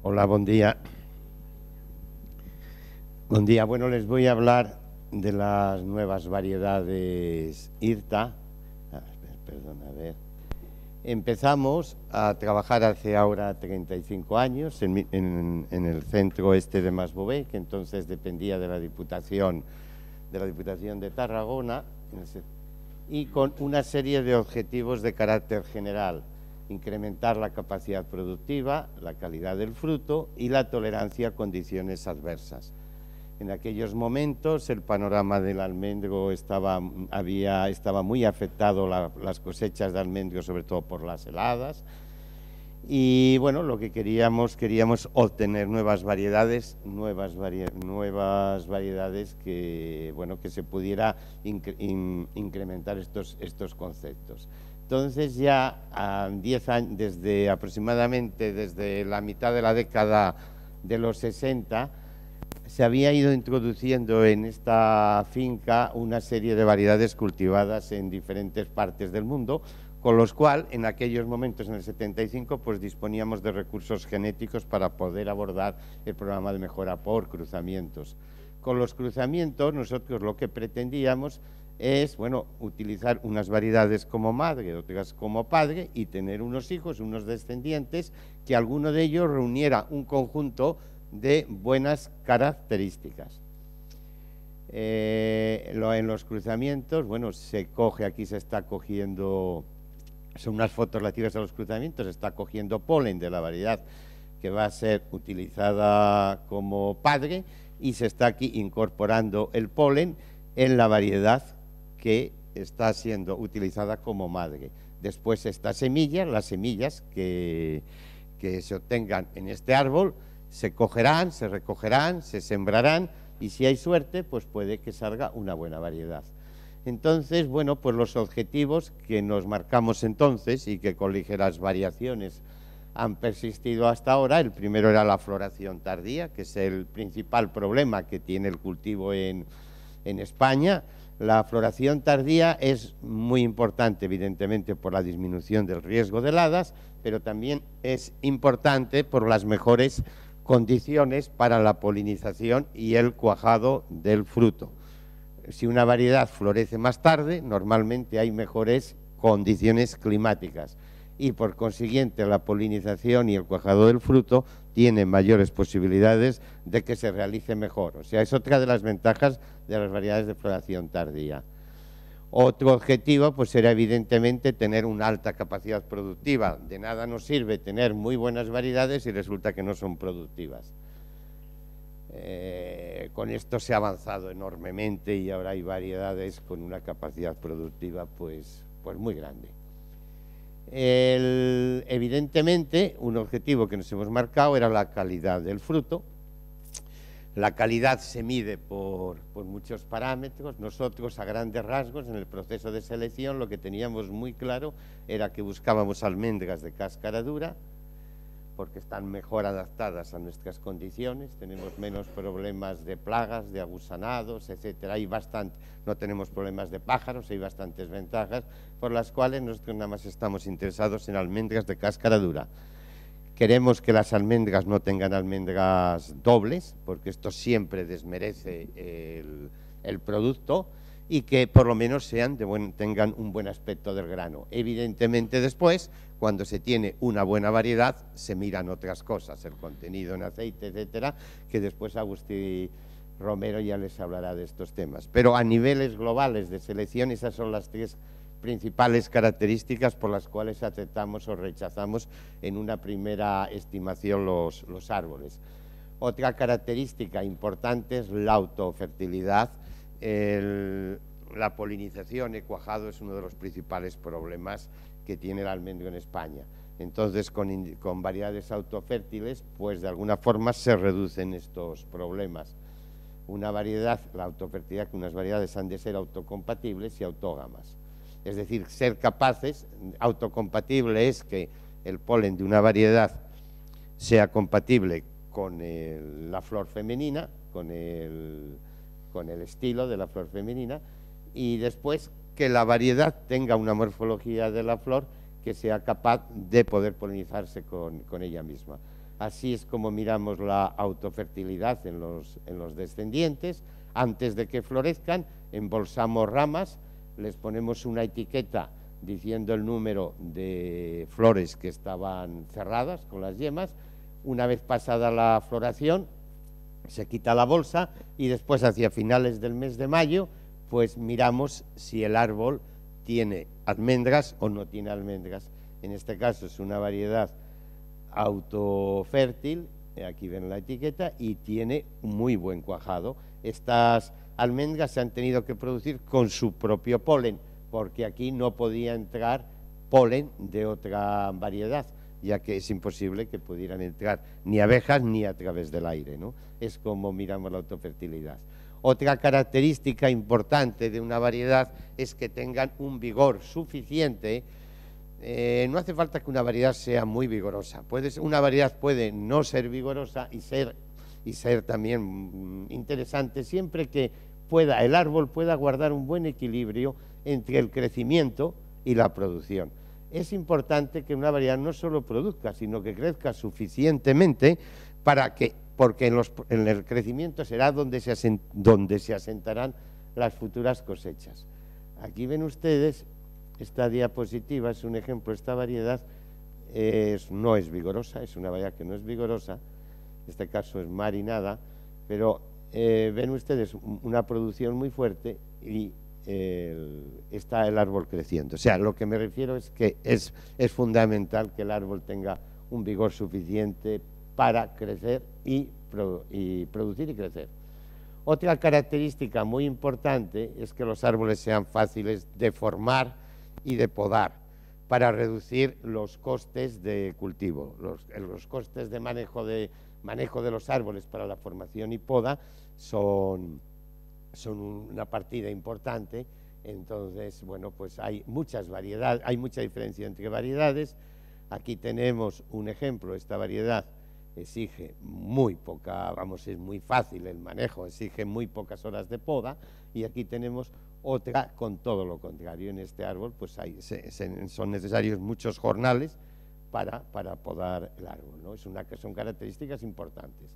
Hola, buen día. Buen día. Bueno, les voy a hablar de las nuevas variedades IRTA. Perdón, a ver. Empezamos a trabajar hace ahora 35 años en el centro este de Masbové, que entonces dependía de la Diputación de Tarragona, y con una serie de objetivos de carácter general: incrementar la capacidad productiva, la calidad del fruto y la tolerancia a condiciones adversas. En aquellos momentos el panorama del almendro estaba muy afectado, las cosechas de almendro, sobre todo por las heladas. Y bueno, lo que queríamos obtener nuevas variedades que, bueno, que se pudiera incrementar estos conceptos. Entonces ya 10 años, aproximadamente desde la mitad de la década de los 60, se había ido introduciendo en esta finca una serie de variedades cultivadas en diferentes partes del mundo, con los cuales en aquellos momentos, en el 75, pues disponíamos de recursos genéticos para poder abordar el programa de mejora por cruzamientos. Con los cruzamientos nosotros lo que pretendíamos es, bueno, utilizar unas variedades como madre, otras como padre, y tener unos hijos, unos descendientes, que alguno de ellos reuniera un conjunto de buenas características. En los cruzamientos, bueno, se coge, aquí se está cogiendo, son unas fotos relativas a los cruzamientos, se está cogiendo polen de la variedad que va a ser utilizada como padre, y se está aquí incorporando el polen en la variedad que está siendo utilizada como madre. Después estas semillas, las semillas que se obtengan en este árbol, se cogerán, se recogerán, se sembrarán, y si hay suerte, pues puede que salga una buena variedad. Entonces, bueno, pues los objetivos que nos marcamos entonces, y que con ligeras variaciones han persistido hasta ahora: el primero era la floración tardía, que es el principal problema que tiene el cultivo en España. La floración tardía es muy importante, evidentemente, por la disminución del riesgo de heladas, pero también es importante por las mejores condiciones para la polinización y el cuajado del fruto. Si una variedad florece más tarde, normalmente hay mejores condiciones climáticas, y por consiguiente la polinización y el cuajado del fruto tienen mayores posibilidades de que se realice mejor. O sea, es otra de las ventajas de las variedades de floración tardía. Otro objetivo pues era evidentemente tener una alta capacidad productiva. De nada nos sirve tener muy buenas variedades y resulta que no son productivas. Con esto se ha avanzado enormemente y ahora hay variedades con una capacidad productiva pues muy grande. Evidentemente, un objetivo que nos hemos marcado era la calidad del fruto. La calidad se mide por muchos parámetros. Nosotros, a grandes rasgos, en el proceso de selección, lo que teníamos muy claro era que buscábamos almendras de cáscara dura, porque están mejor adaptadas a nuestras condiciones, tenemos menos problemas de plagas, de agusanados, etcétera. No tenemos problemas de pájaros, hay bastantes ventajas, por las cuales nosotros nada más estamos interesados en almendras de cáscara dura. Queremos que las almendras no tengan almendras dobles, porque esto siempre desmerece el producto, y que por lo menos tengan un buen aspecto del grano. Evidentemente después, cuando se tiene una buena variedad, se miran otras cosas, el contenido en aceite, etcétera, que después Agustí Romero ya les hablará de estos temas. Pero a niveles globales de selección, esas son las tres principales características por las cuales aceptamos o rechazamos en una primera estimación los árboles. Otra característica importante es la autofertilidad. La polinización y cuajado es uno de los principales problemas que tiene el almendro en España. Entonces, con variedades autofértiles, pues de alguna forma se reducen estos problemas. La autofertilidad, que unas variedades han de ser autocompatibles y autógamas. Es decir, ser capaces, autocompatible es que el polen de una variedad sea compatible con la flor femenina, con el estilo de la flor femenina, y después que la variedad tenga una morfología de la flor que sea capaz de poder polinizarse con ella misma. Así es como miramos la autofertilidad en los descendientes. Antes de que florezcan, embolsamos ramas, les ponemos una etiqueta diciendo el número de flores que estaban cerradas con las yemas. Una vez pasada la floración, se quita la bolsa y después, hacia finales del mes de mayo, pues miramos si el árbol tiene almendras o no tiene almendras. En este caso es una variedad autofértil, aquí ven la etiqueta, y tiene muy buen cuajado. Estas almendras se han tenido que producir con su propio polen, porque aquí no podía entrar polen de otra variedad, ya que es imposible que pudieran entrar ni abejas ni a través del aire, ¿no? Es como miramos la autofertilidad. Otra característica importante de una variedad es que tengan un vigor suficiente. No hace falta que una variedad sea muy vigorosa. Una variedad puede no ser vigorosa y ser también interesante, siempre que el árbol pueda guardar un buen equilibrio entre el crecimiento y la producción. Es importante que una variedad no solo produzca, sino que crezca suficientemente porque en el crecimiento será donde se asentarán las futuras cosechas. Aquí ven ustedes, esta diapositiva es un ejemplo. Esta variedad no es vigorosa, es una variedad que no es vigorosa, en este caso es marinada, pero ven ustedes una producción muy fuerte y está el árbol creciendo. O sea, lo que me refiero es que es fundamental que el árbol tenga un vigor suficiente para crecer y producir y crecer. Otra característica muy importante es que los árboles sean fáciles de formar y de podar, para reducir los costes de cultivo. Los costes de manejo de los árboles para la formación y poda son una partida importante. Entonces, bueno, pues hay muchas variedades, hay mucha diferencia entre variedades. Aquí tenemos un ejemplo. Esta variedad exige muy poca, es muy fácil el manejo, exige muy pocas horas de poda, y aquí tenemos otra con todo lo contrario. En este árbol pues son necesarios muchos jornales para podar el árbol, ¿no? Son características importantes.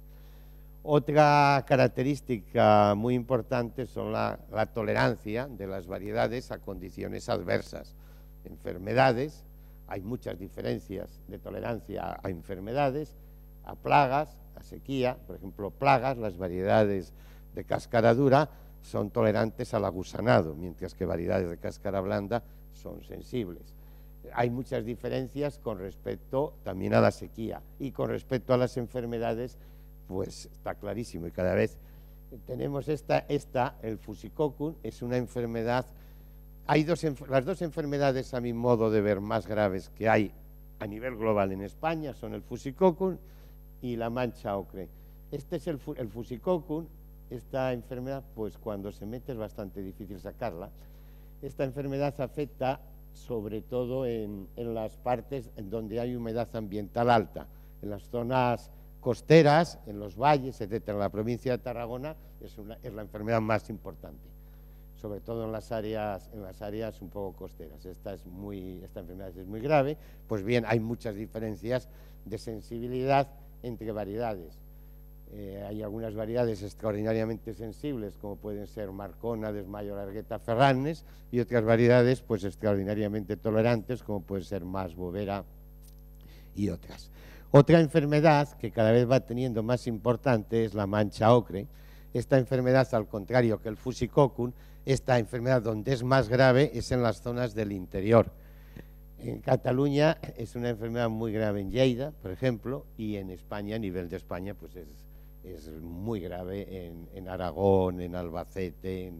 Otra característica muy importante son la tolerancia de las variedades a condiciones adversas. Enfermedades, hay muchas diferencias de tolerancia a enfermedades, a plagas, a sequía. Por ejemplo, plagas, las variedades de cáscara dura son tolerantes al agusanado, mientras que variedades de cáscara blanda son sensibles. Hay muchas diferencias con respecto también a la sequía, y con respecto a las enfermedades pues está clarísimo. Y cada vez tenemos el Fusicoccus, es una enfermedad. Hay las dos enfermedades, a mi modo de ver, más graves que hay a nivel global en España son el Fusicoccus y la mancha ocre. Este es el Fusicoccus. Esta enfermedad, pues cuando se mete es bastante difícil sacarla. Esta enfermedad afecta sobre todo en las partes en donde hay humedad ambiental alta, en las zonas costeras, en los valles, etcétera. En la provincia de Tarragona es la enfermedad más importante, sobre todo en las áreas un poco costeras. Esta enfermedad es muy grave. Pues bien, hay muchas diferencias de sensibilidad entre variedades. Hay algunas variedades extraordinariamente sensibles, como pueden ser Marcona, Desmayo, Largueta, Ferranes, y otras variedades pues extraordinariamente tolerantes, como pueden ser Mas, Bovera y otras. Otra enfermedad que cada vez va teniendo más importante es la mancha ocre. Esta enfermedad, al contrario que el Fusicoccus, esta enfermedad donde es más grave es en las zonas del interior. En Cataluña es una enfermedad muy grave en Lleida, por ejemplo, y en España, a nivel de España, pues es muy grave en Aragón, en Albacete,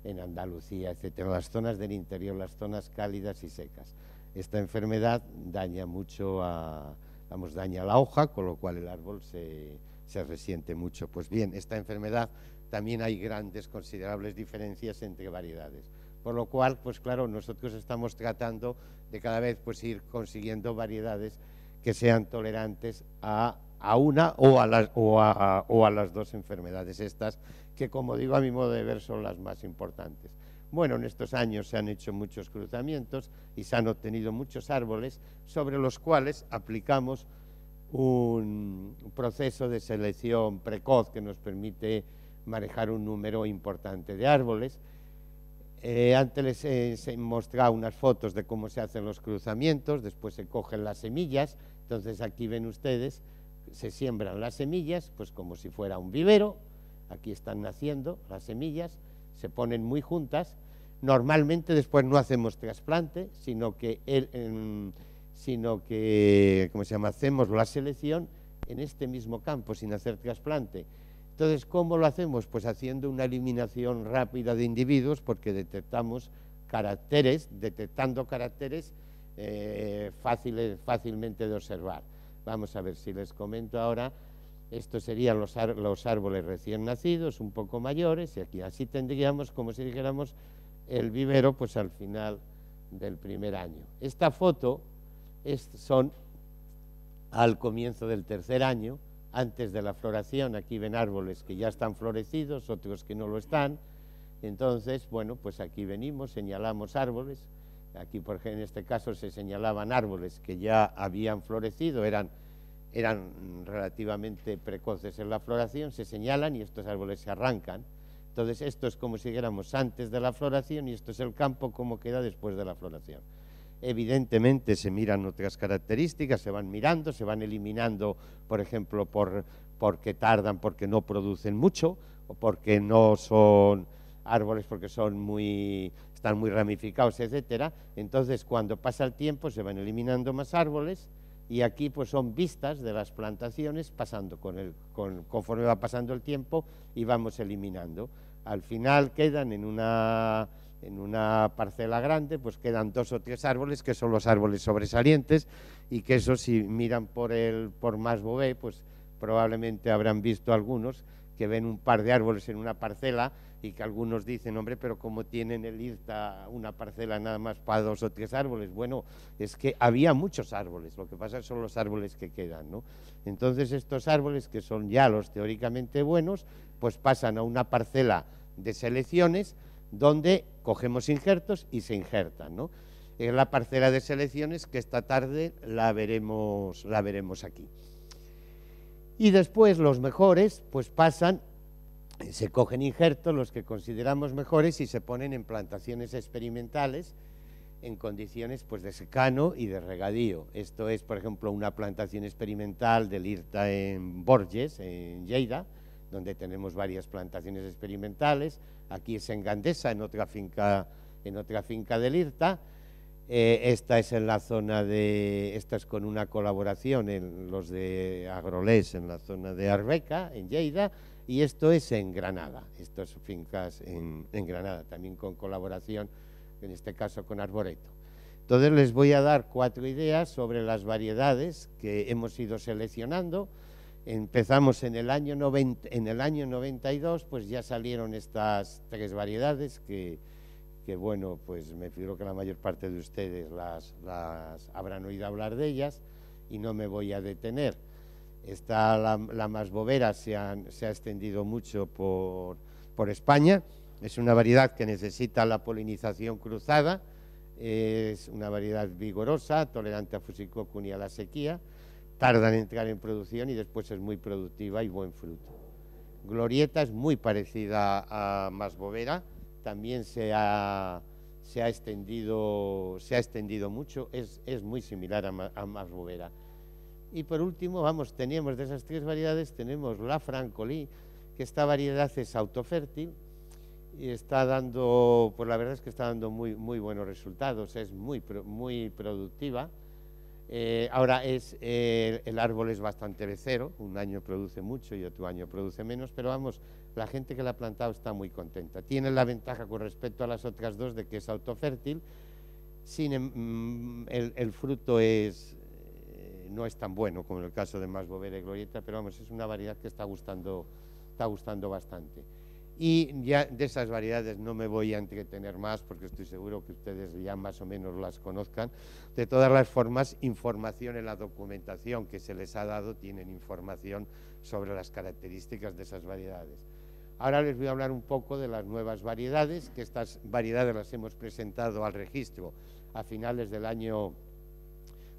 en Andalucía, etcétera, en las zonas del interior, las zonas cálidas y secas. Esta enfermedad daña mucho daña la hoja, con lo cual el árbol se resiente mucho. Pues bien, esta enfermedad también hay considerables diferencias entre variedades. Por lo cual, pues claro, nosotros estamos tratando de cada vez pues ir consiguiendo variedades que sean tolerantes a una o a las dos enfermedades estas, que, como digo, a mi modo de ver son las más importantes. Bueno, en estos años se han hecho muchos cruzamientos y se han obtenido muchos árboles sobre los cuales aplicamos un proceso de selección precoz que nos permite manejar un número importante de árboles. Antes les he mostrado unas fotos de cómo se hacen los cruzamientos, después se cogen las semillas, entonces aquí ven ustedes, se siembran las semillas, pues como si fuera un vivero, aquí están naciendo las semillas, se ponen muy juntas. Normalmente después no hacemos trasplante, sino que hacemos la selección en este mismo campo sin hacer trasplante. Entonces, ¿cómo lo hacemos? Pues haciendo una eliminación rápida de individuos, porque detectando caracteres fácilmente de observar. Vamos a ver si les comento ahora. Estos serían los árboles recién nacidos, un poco mayores, y aquí así tendríamos, como si dijéramos, el vivero pues al final del primer año. Esta foto son al comienzo del tercer año, antes de la floración. Aquí ven árboles que ya están florecidos, otros que no lo están. Entonces, bueno, pues aquí venimos, señalamos árboles. Aquí, por ejemplo, en este caso se señalaban árboles que ya habían florecido, eran relativamente precoces en la floración, se señalan y estos árboles se arrancan. Entonces, esto es como si dijéramos antes de la floración y esto es el campo como queda después de la floración. Evidentemente se miran otras características, se van mirando, se van eliminando, por ejemplo, porque tardan, porque no producen mucho, o porque no son árboles, porque están muy ramificados, etcétera. Entonces, cuando pasa el tiempo, se van eliminando más árboles, y aquí pues son vistas de las plantaciones pasando conforme va pasando el tiempo y vamos eliminando. Al final quedan en una parcela grande, pues quedan 2 o 3 árboles que son los árboles sobresalientes, y que eso, si miran por Mas Bové, pues probablemente habrán visto algunos que ven un par de árboles en una parcela y que algunos dicen, hombre, pero ¿cómo tienen el IRTA una parcela nada más para 2 o 3 árboles? Bueno, es que había muchos árboles, lo que pasa son los árboles que quedan, ¿no? Entonces estos árboles, que son ya los teóricamente buenos, pues pasan a una parcela de selecciones donde cogemos injertos y se injertan, ¿no? Es la parcela de selecciones que esta tarde la veremos aquí. Y después los mejores pues pasan, se cogen injertos, los que consideramos mejores, y se ponen en plantaciones experimentales en condiciones pues de secano y de regadío. Esto es, por ejemplo, una plantación experimental del IRTA en Borges, en Lleida, donde tenemos varias plantaciones experimentales. Aquí es en Gandesa, en otra finca del IRTA. Esta es en la zona esta es con una colaboración en los de Agrolés, en la zona de Arbeca, en Lleida, y esto es en Granada, estas fincas en Granada, también con colaboración, en este caso con Arboreto. Entonces les voy a dar 4 ideas sobre las variedades que hemos ido seleccionando. Empezamos en el año 92, pues ya salieron estas 3 variedades que bueno, pues me figuro que la mayor parte de ustedes las habrán oído hablar de ellas y no me voy a detener. La Mas Bovera se ha extendido mucho por España. Es una variedad que necesita la polinización cruzada, es una variedad vigorosa, tolerante a Fusicoccus y a la sequía, tarda en entrar en producción y después es muy productiva y buen fruto. Glorieta es muy parecida a Mas Bovera, también se ha extendido mucho, es muy similar a Mas Bovera. Y por último, teníamos de esas 3 variedades, tenemos la Francolí, que esta variedad es autofértil y está dando, pues la verdad es que está dando muy buenos resultados, es muy productiva. Ahora el árbol es bastante becero, un año produce mucho y otro año produce menos, pero la gente que la ha plantado está muy contenta. Tiene la ventaja con respecto a las otras 2 de que es autofértil, el fruto no es tan bueno como en el caso de Mas Bovera y Glorieta, pero es una variedad que está gustando bastante. Y ya de esas variedades no me voy a entretener más porque estoy seguro que ustedes ya más o menos las conozcan. De todas las formas, información en la documentación que se les ha dado, tienen información sobre las características de esas variedades. Ahora les voy a hablar un poco de las nuevas variedades, que estas variedades las hemos presentado al registro a finales del año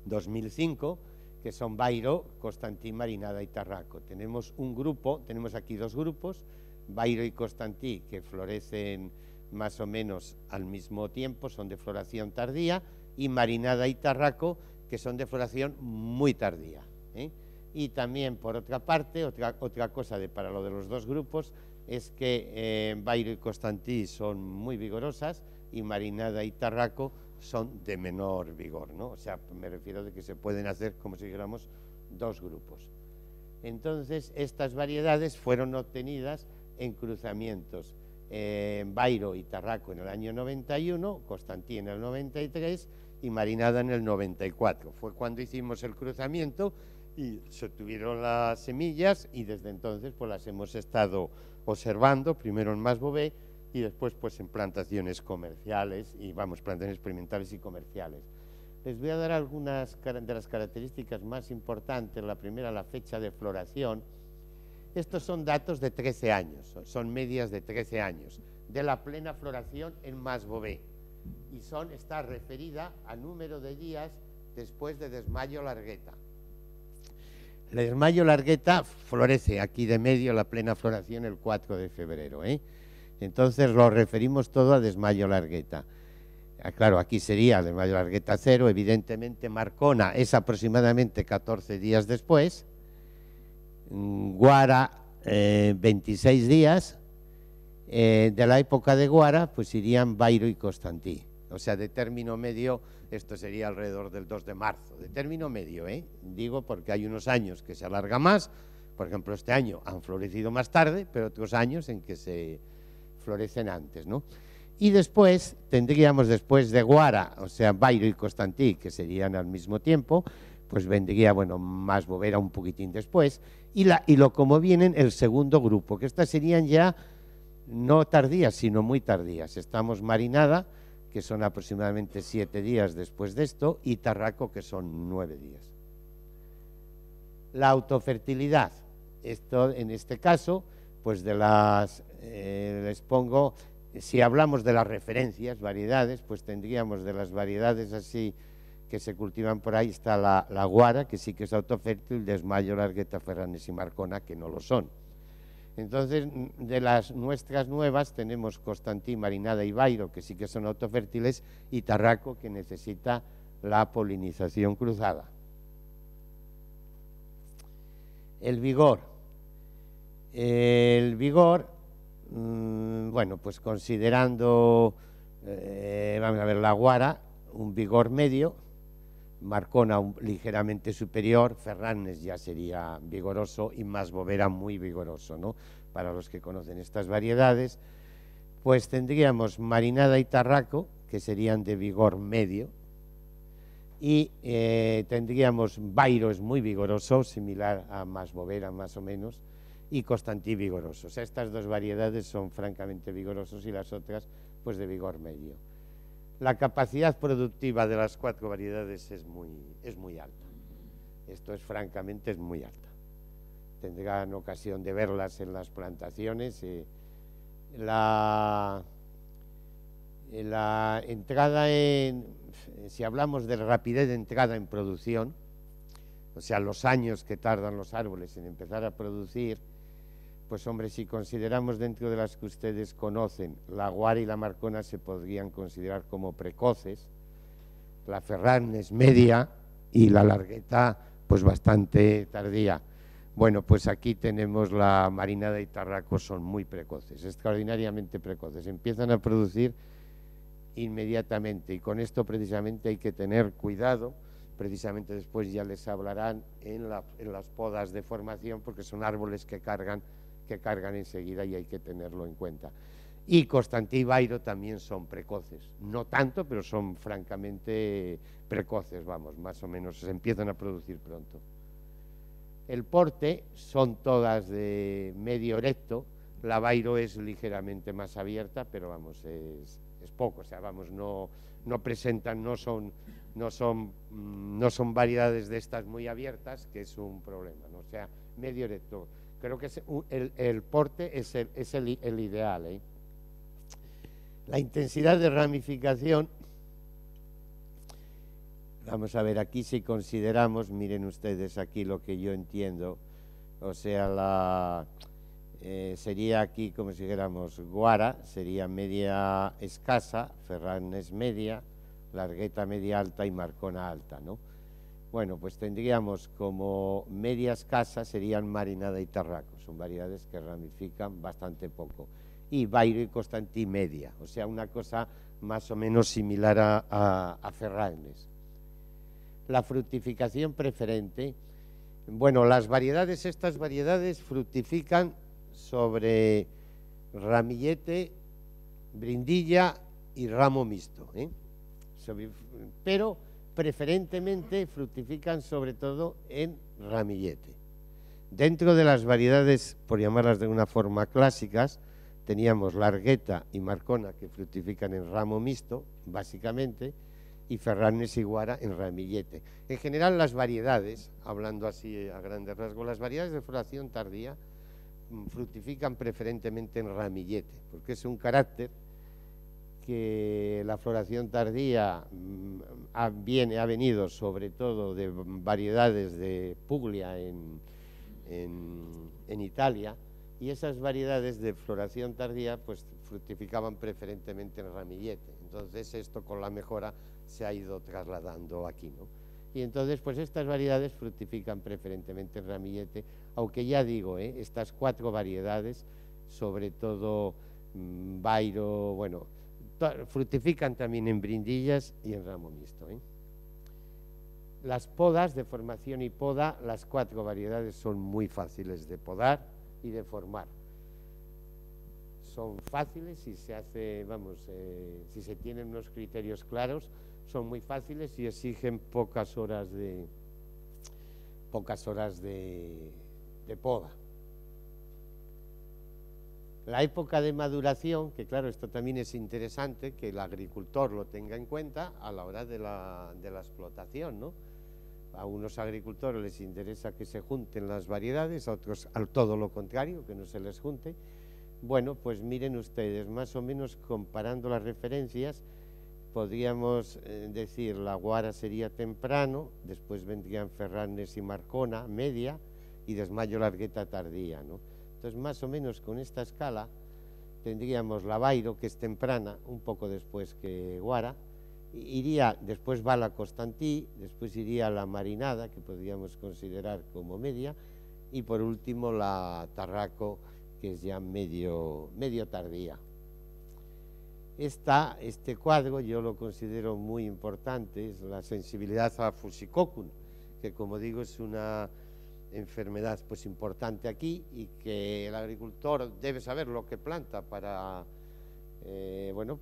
2005, que son Bairo, Constantí, Marinada y Tarraco. Tenemos un grupo, tenemos aquí dos grupos, Bairo y Constantí, que florecen más o menos al mismo tiempo, son de floración tardía, y Marinada y Tarraco, que son de floración muy tardía, ¿eh? Y también, por otra parte, otra cosa para lo de los dos grupos, es que Bairo y Constantí son muy vigorosas y Marinada y Tarraco son de menor vigor, ¿no? O sea, me refiero de que se pueden hacer como si dijéramos dos grupos. Entonces, estas variedades fueron obtenidas en cruzamientos Bairo y Tarraco en el año 91, Constantí en el 93 y Marinada en el 94. Fue cuando hicimos el cruzamiento y se obtuvieron las semillas y desde entonces pues las hemos estado observando, primero en Masbové y después pues en plantaciones comerciales y plantaciones experimentales y comerciales. Les voy a dar algunas de las características más importantes. La primera, la fecha de floración. Estos son datos de 13 años, son medias de 13 años, de la plena floración en Masbové, y está referida a número de días después de desmayo largueta. El desmayo largueta florece aquí de medio la plena floración el 4 de febrero, ¿eh? Entonces lo referimos todo a desmayo largueta. Claro, aquí sería desmayo largueta 0, evidentemente Marcona es aproximadamente 14 días después, Guara 26 días, de la época de Guara pues irían Bairo y Constantí, o sea, de término medio esto sería alrededor del 2 de marzo, de término medio, digo porque hay unos años que se alarga más, por ejemplo este año han florecido más tarde, pero otros años en que se florecen antes, ¿no? Y después tendríamos después de Guara, o sea, Bairo y Constantí, que serían al mismo tiempo, pues vendría, bueno, Masbové un poquitín después, y como vienen el segundo grupo, que estas serían ya no tardías, sino muy tardías. Estamos Marinada, que son aproximadamente 7 días después de esto, y Tarraco, que son 9 días. La autofertilidad, esto en este caso, pues les pongo, si hablamos de las referencias, variedades, pues tendríamos de las variedades así que se cultivan por ahí, está la Guara, que sí que es autofértil, Desmayo, Largueta, Ferranes y Marcona, que no lo son. Entonces, de las nuestras nuevas tenemos Constantí, Marinada y Bairo, que sí que son autofértiles, y Tarraco, que necesita la polinización cruzada. El vigor. Bueno, pues considerando, vamos a ver, la Guara, un vigor medio, Marcona ligeramente superior, Ferranes ya sería vigoroso y Masbové muy vigoroso, ¿no? Para los que conocen estas variedades, pues tendríamos Marinada y Tarraco, que serían de vigor medio, y tendríamos Bairo es muy vigoroso, similar a Masbové más o menos, y Constantí vigoroso. O sea, estas dos variedades son francamente vigorosos y las otras pues de vigor medio. La capacidad productiva de las 4 variedades es muy alta. Esto es francamente muy alta. Tendrán ocasión de verlas en las plantaciones. La entrada si hablamos de rapidez de entrada en producción, o sea, los años que tardan los árboles en empezar a producir, pues hombre, si consideramos dentro de las que ustedes conocen, la Guara y la Marcona se podrían considerar como precoces, la Ferranes media y la Largueta pues bastante tardía. Bueno, pues aquí tenemos la Marinada y Tarraco, son muy precoces, extraordinariamente precoces, empiezan a producir inmediatamente y con esto precisamente hay que tener cuidado. Precisamente después ya les hablarán en las podas de formación, porque son árboles que cargan enseguida y hay que tenerlo en cuenta. Y Constantí y Bairo también son precoces, no tanto, pero son francamente precoces, vamos, más o menos, se empiezan a producir pronto. El porte son todas de medio erecto, la Bairo es ligeramente más abierta, pero vamos, es poco, o sea, vamos, no presentan, no son variedades de estas muy abiertas, que es un problema, ¿no? O sea, medio erecto. Creo que el porte es el ideal, ¿eh? La intensidad de ramificación Vamos a ver, aquí si consideramos, miren ustedes aquí lo que yo entiendo, o sea, sería aquí como si dijéramos Guara, sería media escasa, Ferranes media, Largueta media alta y Marcona alta, ¿no? Bueno, pues tendríamos como media escasa serían Marinada y Tarraco, son variedades que ramifican bastante poco. Y Bairo y Constantí media, o sea, una cosa más o menos similar a Ferranes. La fructificación preferente, bueno, estas variedades fructifican sobre ramillete, brindilla y ramo mixto, pero preferentemente fructifican sobre todo en ramillete. Dentro de las variedades, por llamarlas de una forma clásicas, teníamos Largueta y Marcona que fructifican en ramo mixto, básicamente, y Ferranes y Guara en ramillete. En general las variedades, hablando así a grandes rasgos, las variedades de floración tardía fructifican preferentemente en ramillete, porque es un carácter que la floración tardía ha venido sobre todo de variedades de Puglia en Italia, y esas variedades de floración tardía pues fructificaban preferentemente en ramillete. Entonces esto con la mejora se ha ido trasladando aquí, ¿no? Y entonces pues estas variedades fructifican preferentemente en ramillete, aunque ya digo, estas 4 variedades, sobre todo Bairo, bueno, fructifican también en brindillas y en ramo mixto. Las podas de formación y poda, las 4 variedades son muy fáciles de podar y de formar. Son fáciles si se hace, si se tienen unos criterios claros, son muy fáciles y exigen pocas horas de poda. La época de maduración, que claro, esto también es interesante que el agricultor lo tenga en cuenta a la hora de la explotación, ¿no? A unos agricultores les interesa que se junten las variedades, a otros al todo lo contrario, que no se les junte. Bueno, pues miren ustedes, más o menos comparando las referencias, podríamos decir la Guara sería temprano, después vendrían Ferranes y Marcona, media, y Desmayo Largueta tardía, ¿no? Entonces, más o menos con esta escala, tendríamos la Bairo, que es temprana, un poco después que Guara, después va la Constantí, después iría la Marinada, que podríamos considerar como media, y por último la Tarraco, que es ya medio tardía. Este cuadro yo lo considero muy importante, es la sensibilidad a Fusicoccus, que como digo es una enfermedad pues importante aquí y que el agricultor debe saber lo que planta para,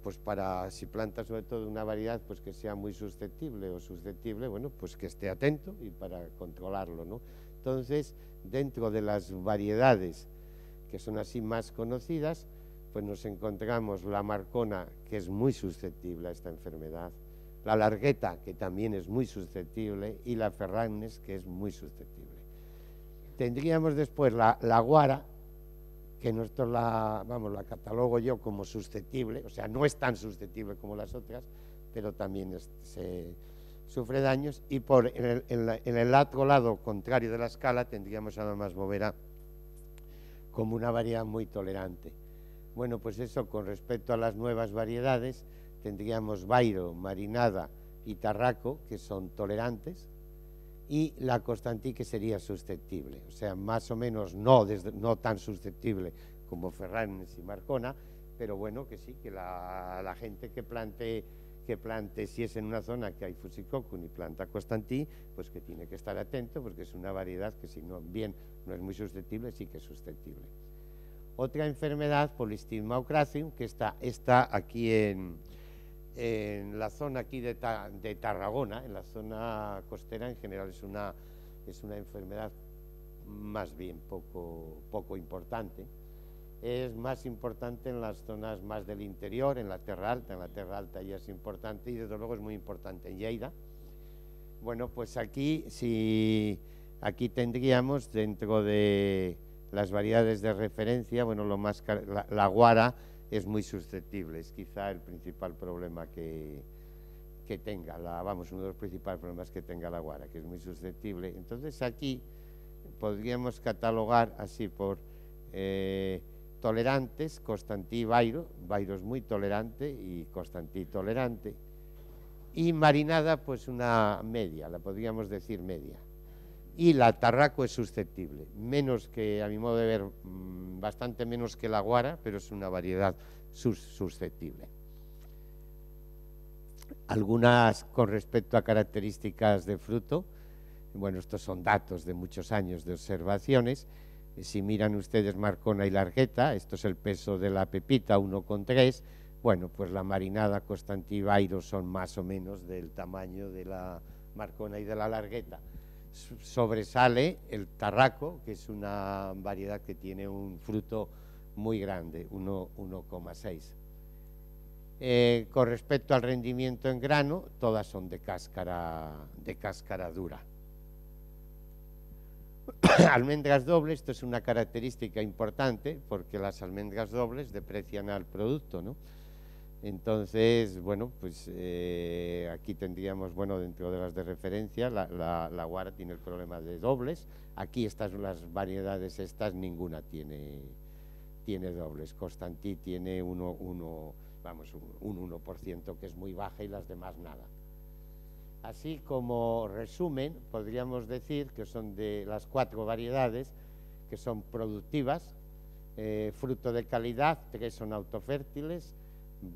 pues para si planta sobre todo una variedad pues que sea muy susceptible o susceptible, bueno, pues que esté atento y para controlarlo, ¿no? Entonces, dentro de las variedades que son así más conocidas, pues nos encontramos la Marcona, que es muy susceptible a esta enfermedad, la Largueta, que también es muy susceptible, y la Ferranes, que es muy susceptible. Tendríamos después la Guara, que nosotros la catalogo yo como susceptible, o sea, no es tan susceptible como las otras, pero también sufre daños, y en el otro lado contrario de la escala tendríamos a la Masbovera como una variedad muy tolerante. Bueno, pues eso con respecto a las nuevas variedades, tendríamos Bairo, Marinada y Tarraco, que son tolerantes, y la Constantí, que sería susceptible, o sea, más o menos no tan susceptible como Ferranes y Marcona, pero bueno, que sí, que la gente que plante, si es en una zona que hay Fusicoccus y planta Constantí, pues que tiene que estar atento, porque es una variedad que si no bien no es muy susceptible, sí que es susceptible. Otra enfermedad, Polistigma ocracium, que está aquí en la zona aquí de Tarragona, en la zona costera en general es una enfermedad más bien poco importante. Es más importante en las zonas más del interior, en la Terra Alta ya es importante y desde luego es muy importante en Lleida. Bueno, pues aquí tendríamos dentro de las variedades de referencia, bueno, la Guara es muy susceptible, es quizá el principal problema que que tenga vamos, uno de los principales problemas que tenga la guara, que es muy susceptible. Entonces aquí podríamos catalogar así por tolerantes, Constantí y Bairo. Bairo es muy tolerante y Constantí tolerante. Y marinada, pues una media, la podríamos decir media. Y la tarraco es susceptible, menos que, a mi modo de ver, bastante menos que la guara, pero es una variedad susceptible. Algunas con respecto a características de fruto, bueno, estos son datos de muchos años de observaciones. Si miran ustedes Marcona y Largueta, esto es el peso de la pepita, 1,3. Bueno, pues la marinada, Constantí y Bairo son más o menos del tamaño de la Marcona y de la Largueta. Sobresale el tarraco, que es una variedad que tiene un fruto muy grande, 1,6. Con respecto al rendimiento en grano, todas son de cáscara dura. Almendras dobles, esto es una característica importante porque las almendras dobles deprecian al producto, ¿no? Entonces, bueno, pues aquí tendríamos, bueno, dentro de las de referencia, la guara tiene el problema de dobles. Aquí las variedades estas, ninguna tiene dobles. Constantí tiene un 1%, que es muy baja, y las demás nada. Así como resumen, podríamos decir que son de las 4 variedades que son productivas, fruto de calidad, 3 son autofértiles,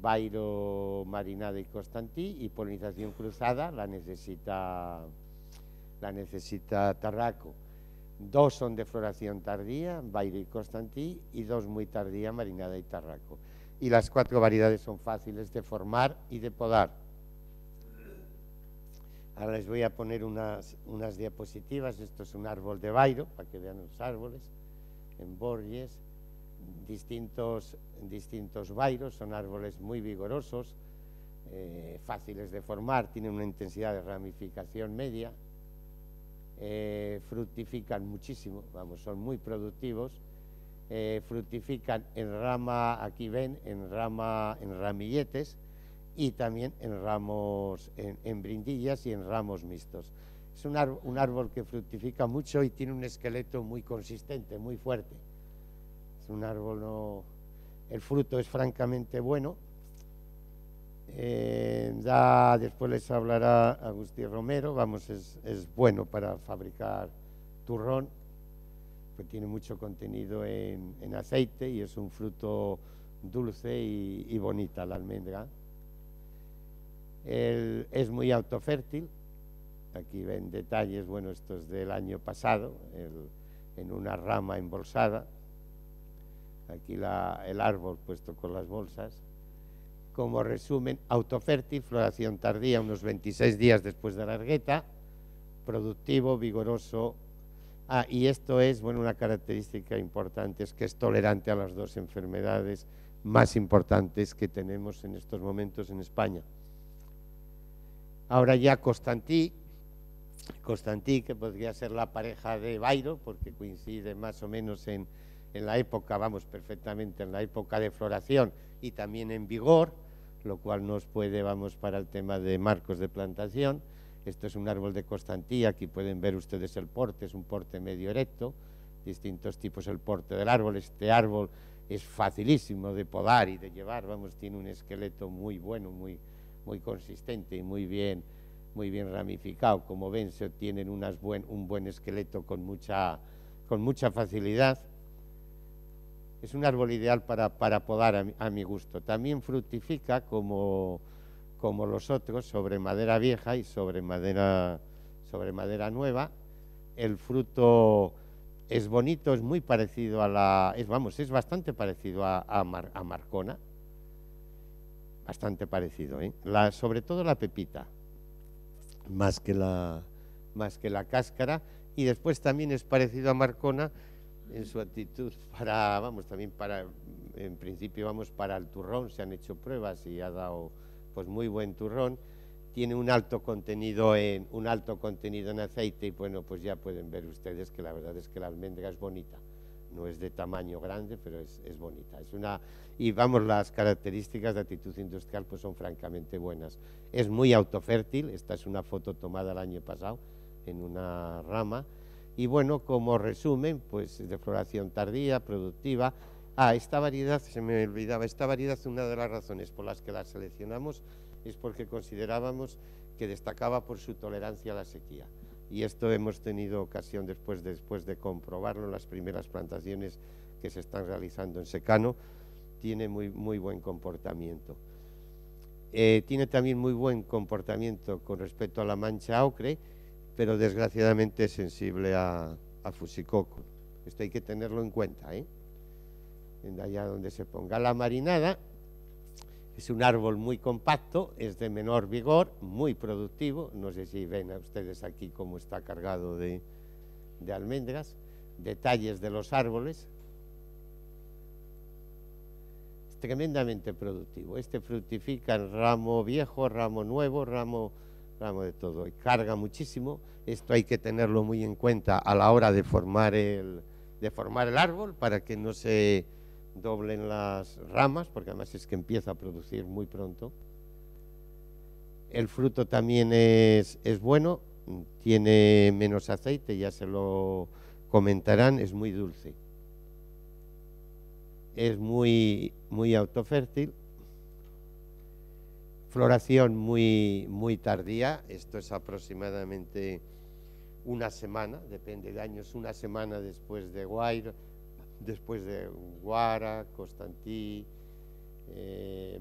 Bairo, marinada y Constantí, y polinización cruzada la necesita tarraco. 2 son de floración tardía, Bairo y Constantí, y 2 muy tardía, marinada y tarraco. Y las 4 variedades son fáciles de formar y de podar. Ahora les voy a poner unas diapositivas. Esto es un árbol de Bairo, para que vean los árboles, en Borges. Distintos Bairos, son árboles muy vigorosos, fáciles de formar, tienen una intensidad de ramificación media, fructifican muchísimo, vamos, son muy productivos, fructifican en rama, aquí ven, en ramilletes, y también en ramos, en brindillas y en ramos mixtos. Es un árbol que fructifica mucho y tiene un esqueleto muy consistente, muy fuerte. Es un árbol, el fruto es francamente bueno. Después les hablará Agustín Romero, vamos, es bueno para fabricar turrón, pues tiene mucho contenido en aceite y es un fruto dulce y bonita la almendra. Es muy autofértil. Aquí ven detalles, bueno, esto es del año pasado, en una rama embolsada. Aquí el árbol puesto con las bolsas. Como resumen, autofértil, floración tardía, unos 26 días después de la largueta, productivo, vigoroso. Y esto es, bueno, una característica importante, es que es tolerante a las 2 enfermedades más importantes que tenemos en estos momentos en España. Ahora ya Constantí, que podría ser la pareja de Bairo, porque coincide más o menos en la época, vamos, perfectamente en la época de floración y también en vigor, lo cual nos puede, vamos, para el tema de marcos de plantación. Esto es un árbol de Constantí, aquí pueden ver ustedes el porte, es un porte medio erecto, distintos tipos el porte del árbol. Este árbol es facilísimo de podar y de llevar, vamos, tiene un esqueleto muy bueno, muy consistente y muy bien ramificado. Como ven, se obtienen un buen esqueleto con mucha facilidad. Es un árbol ideal para podar a mi gusto. También fructifica como los otros, sobre madera vieja y sobre madera nueva. El fruto es bonito, es muy parecido es bastante parecido a Marcona. Bastante parecido, sobre todo la pepita, más que la cáscara, y después también es parecido a Marcona en su actitud en principio, vamos, para el turrón. Se han hecho pruebas y ha dado, pues, muy buen turrón. Tiene un alto contenido en aceite, y bueno, pues ya pueden ver ustedes que la verdad es que la almendra es bonita. no es de tamaño grande, pero es bonita. Y vamos, las características de actitud industrial pues son francamente buenas. Es muy autofértil, esta es una foto tomada el año pasado en una rama, y bueno, como resumen, pues de floración tardía, productiva. Esta variedad, se me olvidaba, esta variedad, una de las razones por las que la seleccionamos es porque considerábamos que destacaba por su tolerancia a la sequía. Y esto hemos tenido ocasión después de comprobarlo en las primeras plantaciones que se están realizando en secano. Tiene muy buen comportamiento. Tiene también muy buen comportamiento con respecto a la mancha ocre, pero desgraciadamente es sensible a Fusicoculum. Esto hay que tenerlo en cuenta, en allá donde se ponga. La marinada es un árbol muy compacto, es de menor vigor, muy productivo. No sé si ven a ustedes aquí cómo está cargado de almendras. Detalles de los árboles. Es tremendamente productivo. Este fructifica en ramo viejo, ramo nuevo, ramo de todo. Y carga muchísimo. Esto hay que tenerlo muy en cuenta a la hora de formar el árbol, para que no se doblen las ramas, porque además es que empieza a producir muy pronto. El fruto también es bueno, tiene menos aceite, ya se lo comentarán, es muy dulce. Es muy autofértil. Floración muy tardía, esto es aproximadamente una semana, depende de años, una semana después de Guara, Constantí,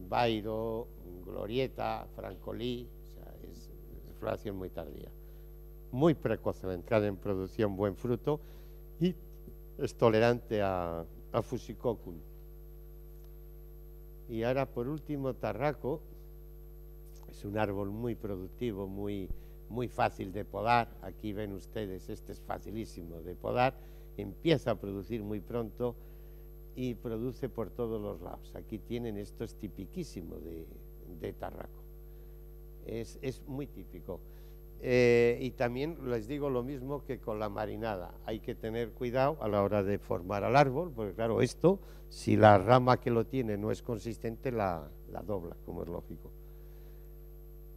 Bairo, Glorieta, Francolí. O sea, es floración muy tardía, muy precoz de entrada en producción, buen fruto, y es tolerante a Fusicoculum. Y ahora por último, Tarraco. Es un árbol muy productivo, muy fácil de podar. Aquí ven ustedes, este es facilísimo de podar. Empieza a producir muy pronto y produce por todos los lados. Aquí tienen, esto es tipiquísimo de Tarraco. Es muy típico. Y también les digo lo mismo que con la marinada. Hay que tener cuidado a la hora de formar al árbol, porque claro, esto, si la rama que lo tiene no es consistente, la dobla, como es lógico.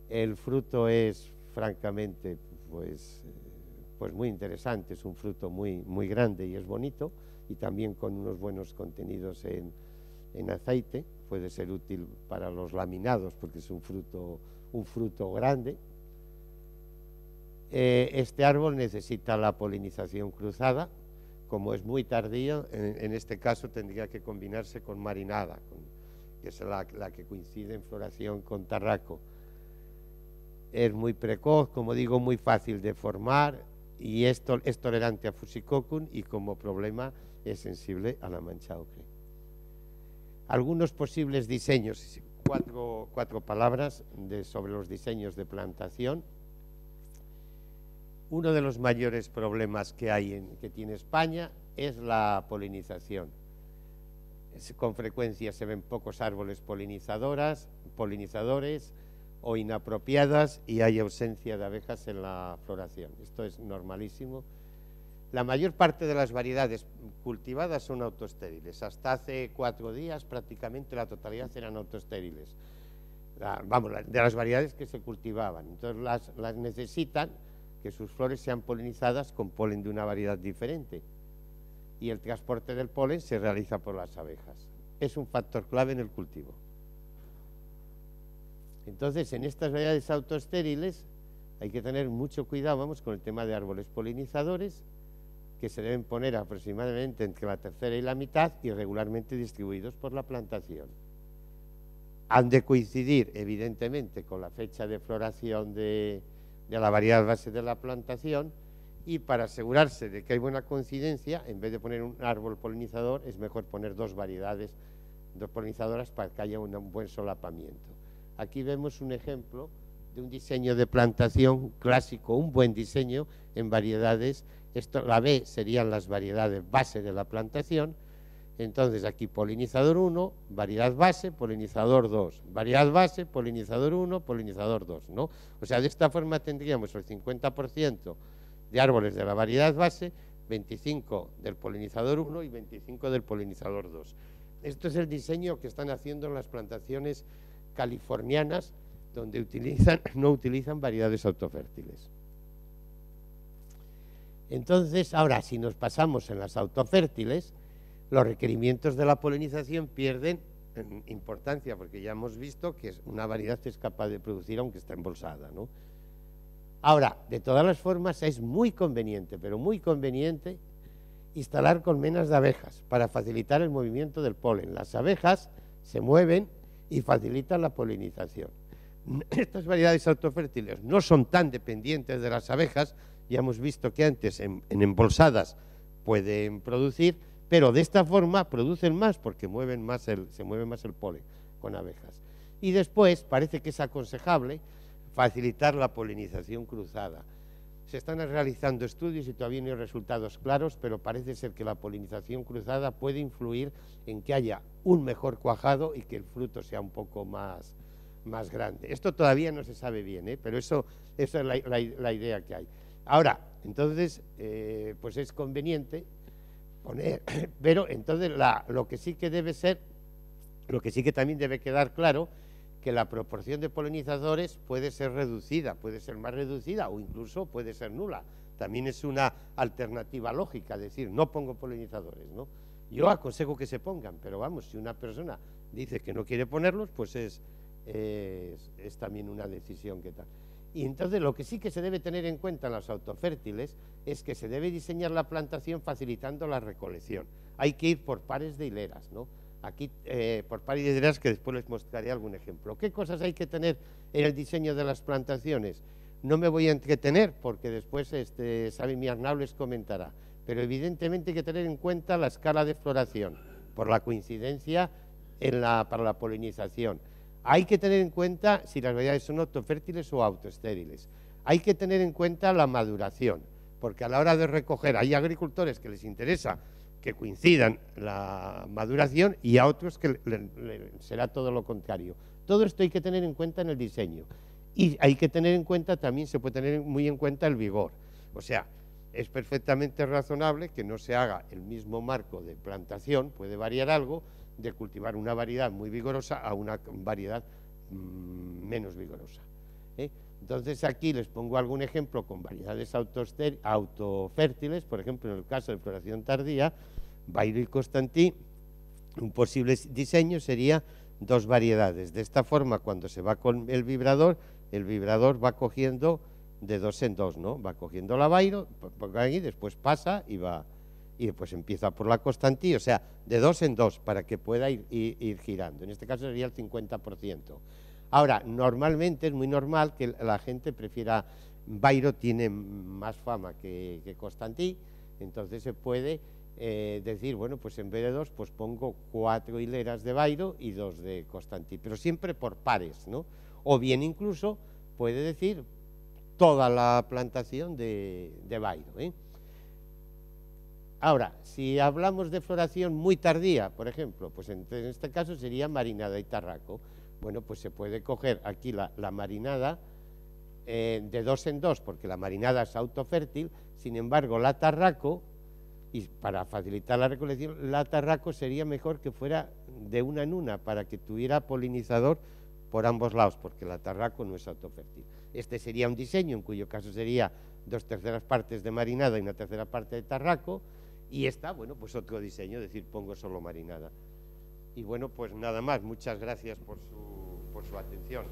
El fruto es francamente pues muy interesante, es un fruto muy grande y es bonito, y también con unos buenos contenidos en aceite. Puede ser útil para los laminados porque es un fruto grande. Este árbol necesita la polinización cruzada. Como es muy tardío, en este caso tendría que combinarse con marinada, que es la que coincide en floración con Tarraco. Es muy precoz, como digo, muy fácil de formar, y esto es tolerante a Fusicoculum, y como problema es sensible a la mancha ocre. Algunos posibles diseños, cuatro palabras sobre los diseños de plantación. Uno de los mayores problemas que tiene España es la polinización. Con frecuencia se ven pocos árboles polinizadores o inapropiadas, y hay ausencia de abejas en la floración. Esto es normalísimo. La mayor parte de las variedades cultivadas son autoestériles. Hasta hace 4 días prácticamente la totalidad eran autoestériles. De las variedades que se cultivaban. Entonces las necesitan que sus flores sean polinizadas con polen de una variedad diferente, y el transporte del polen se realiza por las abejas. Es un factor clave en el cultivo. Entonces, en estas variedades autoestériles hay que tener mucho cuidado, con el tema de árboles polinizadores, que se deben poner aproximadamente entre la tercera y la mitad y regularmente distribuidos por la plantación. Han de coincidir, evidentemente, con la fecha de floración de la variedad base de la plantación, y para asegurarse de que hay buena coincidencia, en vez de poner un árbol polinizador, es mejor poner dos polinizadoras para que haya un buen solapamiento. Aquí vemos un ejemplo de un diseño de plantación clásico, un buen diseño en variedades. La B serían las variedades base de la plantación. Entonces aquí polinizador 1, variedad base, polinizador 2, variedad base, polinizador 1, polinizador 2, ¿no? O sea, de esta forma tendríamos el 50% de árboles de la variedad base, 25 del polinizador 1 y 25 del polinizador 2. Esto es el diseño que están haciendo en las plantaciones californianas, donde no utilizan variedades autofértiles. Entonces, ahora, si nos pasamos en las autofértiles, los requerimientos de la polinización pierden importancia, porque ya hemos visto que una variedad es capaz de producir aunque está embolsada, ¿no? Ahora, de todas las formas, es muy conveniente, pero muy conveniente, instalar colmenas de abejas para facilitar el movimiento del polen. Las abejas se mueven y facilitan la polinización. Estas variedades autofértiles no son tan dependientes de las abejas, ya hemos visto que antes en embolsadas pueden producir, pero de esta forma producen más porque se mueve más el polen con abejas. Y después parece que es aconsejable facilitar la polinización cruzada. Se están realizando estudios y todavía no hay resultados claros, pero parece ser que la polinización cruzada puede influir en que haya un mejor cuajado y que el fruto sea un poco más grande. Esto todavía no se sabe bien, pero eso es la idea que hay. Ahora, entonces, pues es conveniente poner, pero entonces lo que sí que debe ser, lo que sí que también debe quedar claro, que la proporción de polinizadores puede ser reducida, puede ser más reducida o incluso puede ser nula. También es una alternativa lógica, decir, no pongo polinizadores, ¿no? Yo aconsejo que se pongan, pero vamos, si una persona dice que no quiere ponerlos, pues es también una decisión que tal. Y entonces lo que sí que se debe tener en cuenta en los autofértiles es que se debe diseñar la plantación facilitando la recolección. Hay que ir por pares de hileras, ¿no? Aquí por pares de hileras, que después les mostraré algún ejemplo. ¿Qué cosas hay que tener en el diseño de las plantaciones? No me voy a entretener porque después Xavi Arnau les comentará, pero evidentemente hay que tener en cuenta la escala de floración por la coincidencia para la polinización. Hay que tener en cuenta si las variedades son autofértiles o autoestériles. Hay que tener en cuenta la maduración, porque a la hora de recoger hay agricultores que les interesa que coincidan la maduración y a otros que será todo lo contrario. Todo esto hay que tener en cuenta en el diseño. Y hay que tener en cuenta, también se puede tener muy en cuenta el vigor. O sea, es perfectamente razonable que no se haga el mismo marco de plantación, puede variar algo, de cultivar una variedad muy vigorosa a una variedad menos vigorosa. Entonces aquí les pongo algún ejemplo con variedades autofértiles, por ejemplo en el caso de floración tardía, Bairo y Constantí, un posible diseño sería dos variedades. De esta forma, cuando se va con el vibrador va cogiendo de dos en dos, ¿no? Va cogiendo la Bairo, ahí, después pasa y después empieza por la Constantí, o sea, de dos en dos para que pueda ir girando. En este caso sería el 50%. Ahora, normalmente es muy normal que la gente prefiera, Bairo tiene más fama que Constantí, entonces se puede decir, bueno, pues en vez de dos, pues pongo 4 hileras de Bairo y 2 de Constantí, pero siempre por pares, ¿no? O bien incluso puede decir toda la plantación de Bairo, Ahora, si hablamos de floración muy tardía, por ejemplo, pues en este caso sería marinada y tarraco. Bueno, pues se puede coger aquí la marinada de dos en dos, porque la marinada es autofértil, sin embargo la tarraco, y para facilitar la recolección, la tarraco sería mejor que fuera de una en una, para que tuviera polinizador por ambos lados, porque la tarraco no es autofértil. Este sería un diseño, en cuyo caso sería 2/3 partes de marinada y 1/3 parte de tarraco, y esta, bueno, pues otro diseño, es decir, pongo solo marinada. Y bueno, pues nada más, muchas gracias por su atención.